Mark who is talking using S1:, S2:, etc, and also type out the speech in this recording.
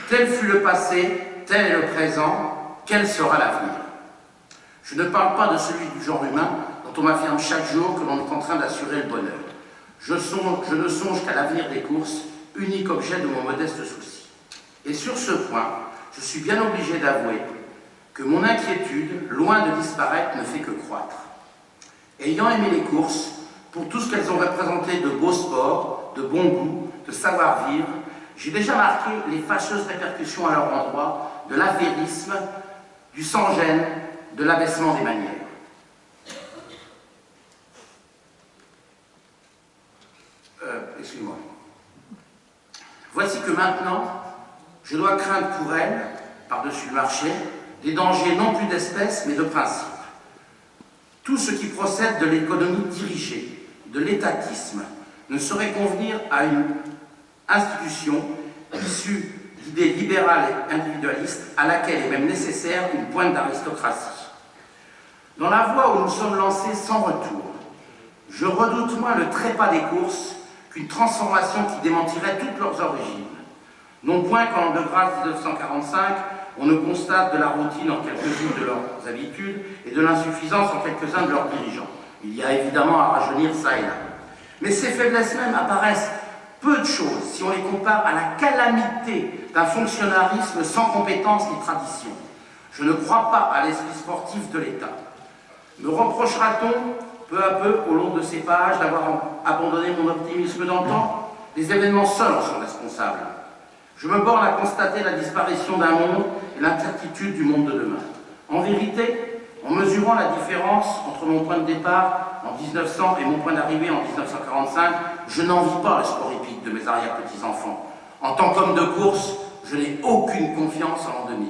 S1: Tel fut le passé, tel est le présent, quel sera l'avenir? Je ne parle pas de celui du genre humain dont on m'affirme chaque jour que l'on est en train d'assurer le bonheur. Je ne songe qu'à l'avenir des courses, unique objet de mon modeste souci. Et sur ce point, je suis bien obligé d'avouer que mon inquiétude, loin de disparaître, ne fait que croître. Ayant aimé les courses, pour tout ce qu'elles ont représenté de beau sport, de bon goût, de savoir-vivre, j'ai déjà marqué les fâcheuses répercussions à leur endroit de l'avérisme, du sans-gêne, de l'abaissement des manières. Excuse-moi. Voici que maintenant, je dois craindre pour elle, par-dessus le marché, des dangers non plus d'espèces, mais de principe. Tout ce qui procède de l'économie dirigée, de l'étatisme, ne saurait convenir à une institution issue d'idées libérales et individualistes à laquelle est même nécessaire une pointe d'aristocratie. Dans la voie où nous sommes lancés sans retour, je redoute moins le trépas des courses qu'une transformation qui démentirait toutes leurs origines. Non point qu'en de grâce 1945, on ne constate de la routine en quelques-unes de leurs habitudes et de l'insuffisance en quelques-uns de leurs dirigeants. Il y a évidemment à rajeunir ça et là. Mais ces faiblesses même apparaissent peu de choses si on les compare à la calamité d'un fonctionnalisme sans compétences ni tradition. Je ne crois pas à l'esprit sportif de l'État. Me reprochera-t-on, peu à peu, au long de ces pages, d'avoir abandonné mon optimisme d'antan? Les événements seuls en sont responsables. Je me borne à constater la disparition d'un monde et l'incertitude du monde de demain. En vérité, en mesurant la différence entre mon point de départ en 1900 et mon point d'arrivée en 1945, je n'envie pas le sport épique de mes arrière-petits-enfants. En tant qu'homme de course, je n'ai aucune confiance en l'an 2000.